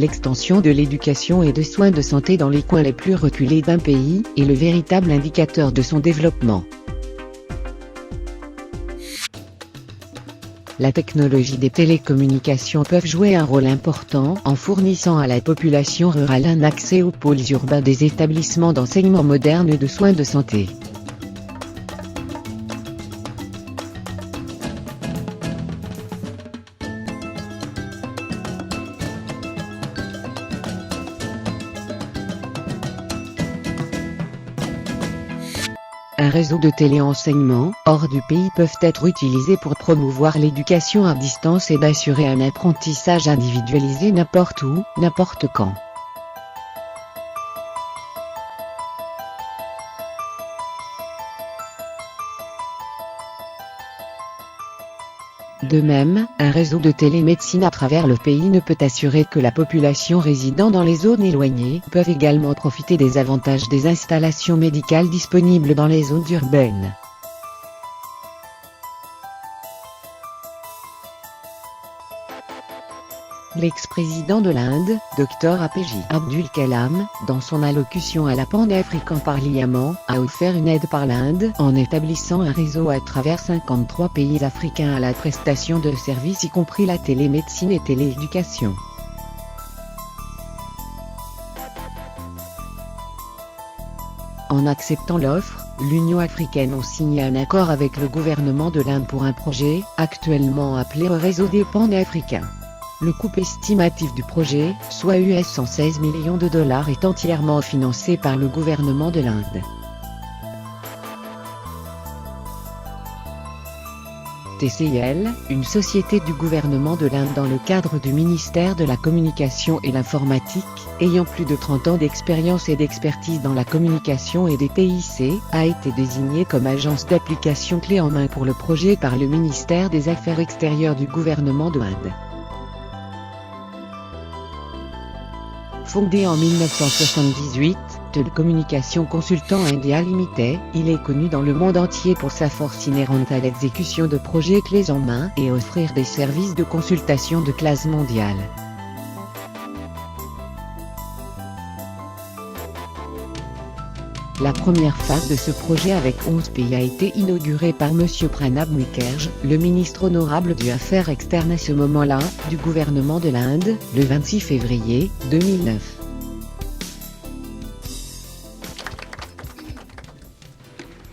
L'extension de l'éducation et de soins de santé dans les coins les plus reculés d'un pays est le véritable indicateur de son développement. La technologie des télécommunications peuvent jouer un rôle important en fournissant à la population rurale un accès aux pôles urbains des établissements d'enseignement modernes et de soins de santé. Un réseau de téléenseignement, hors du pays peuvent être utilisés pour promouvoir l'éducation à distance et d'assurer un apprentissage individualisé n'importe où, n'importe quand. De même, un réseau de télémédecine à travers le pays ne peut assurer que la population résidant dans les zones éloignées peuvent également profiter des avantages des installations médicales disponibles dans les zones urbaines. L'ex-président de l'Inde, Dr APJ Abdul Kalam, dans son allocution à la Pan-African Parliament, a offert une aide par l'Inde en établissant un réseau à travers 53 pays africains à la prestation de services y compris la télémédecine et télééducation. En acceptant l'offre, l'Union africaine a signé un accord avec le gouvernement de l'Inde pour un projet, actuellement appelé Réseau des Pan-Africains. Le coût estimatif du projet, soit $116 millions, est entièrement financé par le gouvernement de l'Inde. TCL, une société du gouvernement de l'Inde dans le cadre du ministère de la Communication et l'Informatique, ayant plus de 30 ans d'expérience et d'expertise dans la communication et des TIC, a été désignée comme agence d'application clé en main pour le projet par le ministère des Affaires extérieures du gouvernement de l'Inde. Fondé en 1978, Telecommunication Consultant India Limited, il est connu dans le monde entier pour sa force inhérente à l'exécution de projets clés en main et offrir des services de consultation de classe mondiale. La première phase de ce projet avec 11 pays a été inaugurée par M. Pranab Mukherjee, le ministre honorable des Affaires externes à ce moment-là, du gouvernement de l'Inde, le 26 février 2009.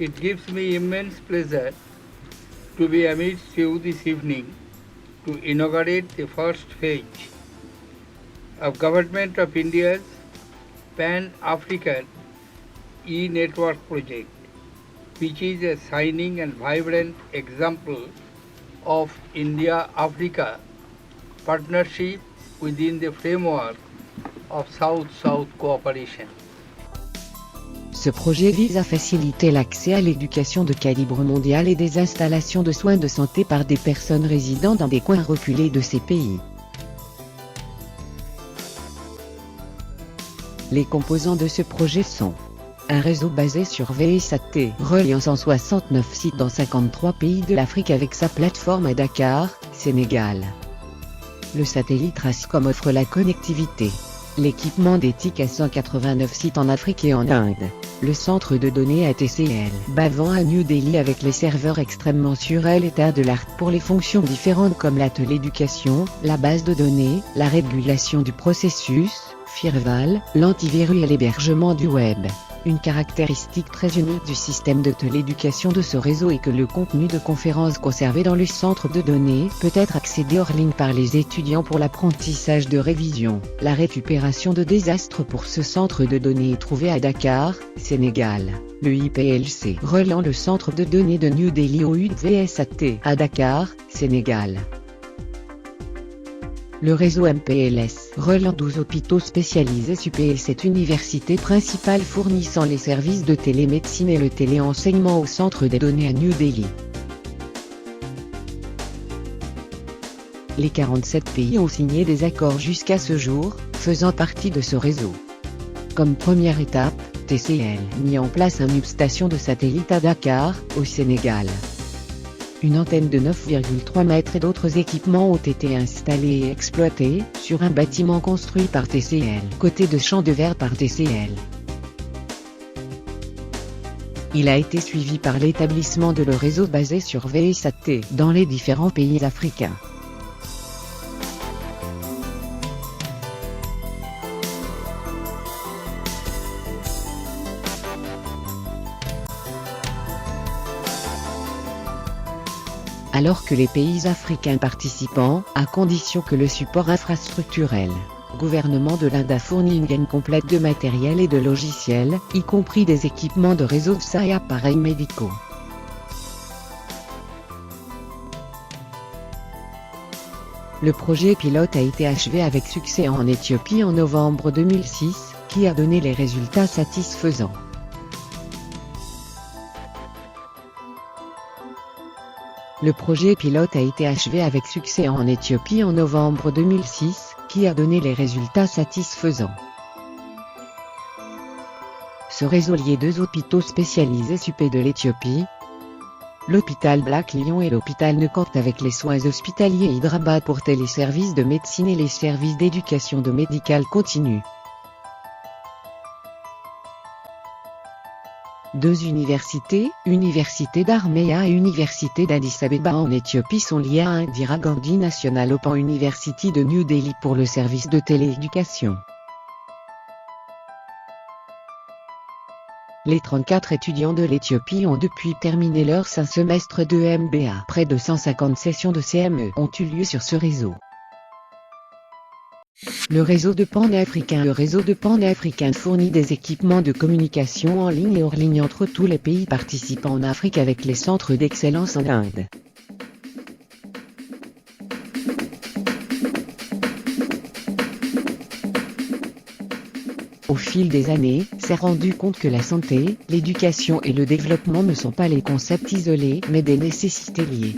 It gives me immense pleasure to be amidst you this evening to inaugurate the first phase of Government of India's Pan-African e-network project, which is a shining and vibrant example of India-Africa partnership within the framework of South-South cooperation. Ce projet vise à faciliter l'accès à l'éducation de calibre mondial et des installations de soins de santé par des personnes résidant dans des coins reculés de ces pays. Les composants de ce projet sont un réseau basé sur VSAT, reliant 169 sites dans 53 pays de l'Afrique avec sa plateforme à Dakar, Sénégal. Le satellite RASCOM offre la connectivité. L'équipement d'éthique à 189 sites en Afrique et en Inde. Le centre de données à TCL, basant à New Delhi avec les serveurs extrêmement sûrs à l'état de l'art pour les fonctions différentes comme la télééducation, la base de données, la régulation du processus, firewall, l'antivirus et l'hébergement du web. Une caractéristique très unique du système de télééducation de ce réseau est que le contenu de conférences conservé dans le centre de données peut être accédé hors ligne par les étudiants pour l'apprentissage de révision. La récupération de désastres pour ce centre de données est trouvé à Dakar, Sénégal. Le IPLC reliant le centre de données de New Delhi au VSAT à Dakar, Sénégal. Le réseau MPLS, reliant 12 hôpitaux spécialisés UPL, cette université principale fournissant les services de télémédecine et le téléenseignement au centre des données à New Delhi. Les 47 pays ont signé des accords jusqu'à ce jour, faisant partie de ce réseau. Comme première étape, TCL mit en place une station de satellite à Dakar, au Sénégal. Une antenne de 9,3 mètres et d'autres équipements ont été installés et exploités sur un bâtiment construit par TCL, côté de champ de verre par TCL. Il a été suivi par l'établissement de le réseau basé sur VSAT dans les différents pays africains. Alors que les pays africains participants, à condition que le support infrastructurel, gouvernement de l'Inde a fourni une gamme complète de matériel et de logiciels, y compris des équipements de réseau FSA et appareils médicaux. Le projet pilote a été achevé avec succès en Éthiopie en novembre 2006, qui a donné les résultats satisfaisants. Le projet pilote a été achevé avec succès en Éthiopie en novembre 2006, qui a donné les résultats satisfaisants. Ce réseau liait deux hôpitaux spécialisés SUP de l'Éthiopie, l'hôpital Black Lion et l'hôpital Nekot avec les soins hospitaliers Hyderabad pour les services de médecine et les services d'éducation de médical continu. Deux universités, Université d'Armea et Université d'Addis Abeba en Éthiopie sont liées à Indira Gandhi National Open University de New Delhi pour le service de télééducation. Les 34 étudiants de l'Éthiopie ont depuis terminé leur 5 semestres de MBA. Près de 150 sessions de CME ont eu lieu sur ce réseau. Le réseau de Pan-Africain. Le réseau de Pan-Africain fournit des équipements de communication en ligne et hors ligne entre tous les pays participants en Afrique avec les centres d'excellence en Inde. Au fil des années, s'est rendu compte que la santé, l'éducation et le développement ne sont pas les concepts isolés mais des nécessités liées.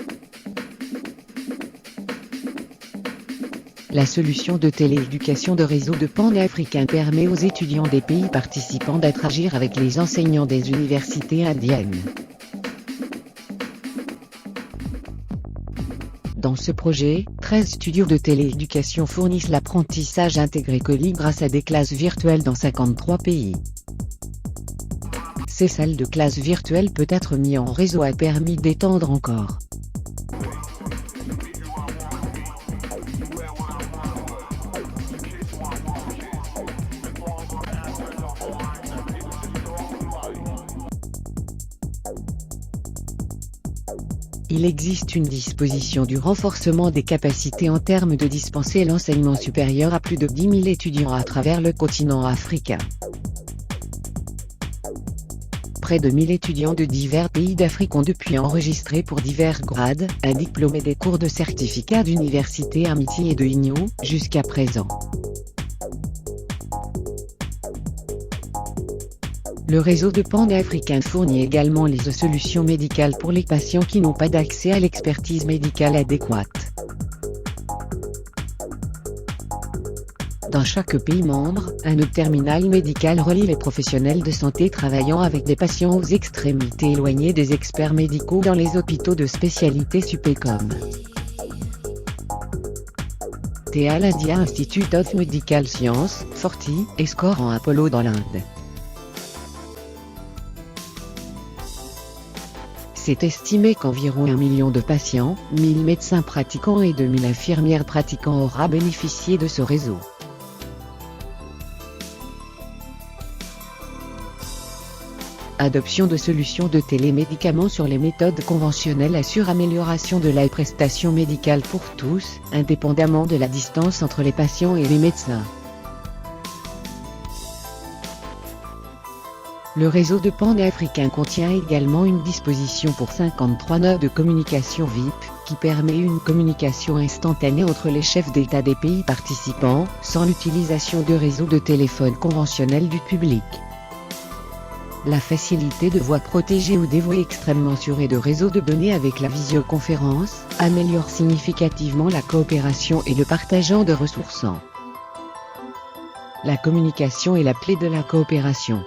La solution de télééducation de réseau de Pan-Africain permet aux étudiants des pays participants d'interagir avec les enseignants des universités indiennes. Dans ce projet, 13 studios de télééducation fournissent l'apprentissage intégré Colli grâce à des classes virtuelles dans 53 pays. Ces salles de classe virtuelles peut être mis en réseau a permis d'étendre encore. Il existe une disposition du renforcement des capacités en termes de dispenser l'enseignement supérieur à plus de 10 000 étudiants à travers le continent africain. Près de 1000 étudiants de divers pays d'Afrique ont depuis enregistré pour divers grades, un diplôme et des cours de certificat d'université Amity et de INIO, jusqu'à présent. Le réseau de Pan-Africain fournit également les solutions médicales pour les patients qui n'ont pas d'accès à l'expertise médicale adéquate. Dans chaque pays membre, un terminal médical relie les professionnels de santé travaillant avec des patients aux extrémités éloignées des experts médicaux dans les hôpitaux de spécialité SUPECOM. TEAL India Institute of Medical Sciences, Forti, et SCORE en Apollo dans l'Inde. C'est estimé qu'environ 1 million de patients, 1000 médecins pratiquants et 2000 infirmières pratiquants aura bénéficié de ce réseau. Adoption de solutions de télémédicaments sur les méthodes conventionnelles assure amélioration de la prestation médicale pour tous, indépendamment de la distance entre les patients et les médecins. Le réseau de Pan-Africain contient également une disposition pour 53 nœuds de communication VIP, qui permet une communication instantanée entre les chefs d'État des pays participants, sans l'utilisation de réseaux de téléphone conventionnels du public. La facilité de voix protégée ou des voix extrêmement sûres et de réseaux de données avec la visioconférence, améliore significativement la coopération et le partageant de ressources. La communication est la clé de la coopération.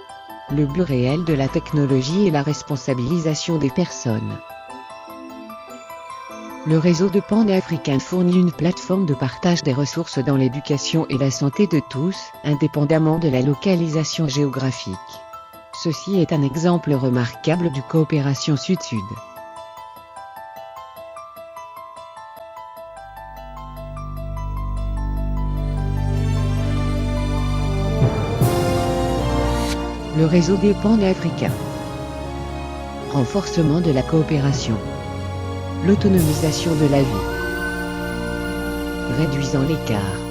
Le but réel de la technologie est la responsabilisation des personnes. Le réseau de Pan-Africain fournit une plateforme de partage des ressources dans l'éducation et la santé de tous, indépendamment de la localisation géographique. Ceci est un exemple remarquable du coopération Sud-Sud. Le réseau des Pan-Africains. Renforcement de la coopération. L'autonomisation de la vie. Réduisant l'écart.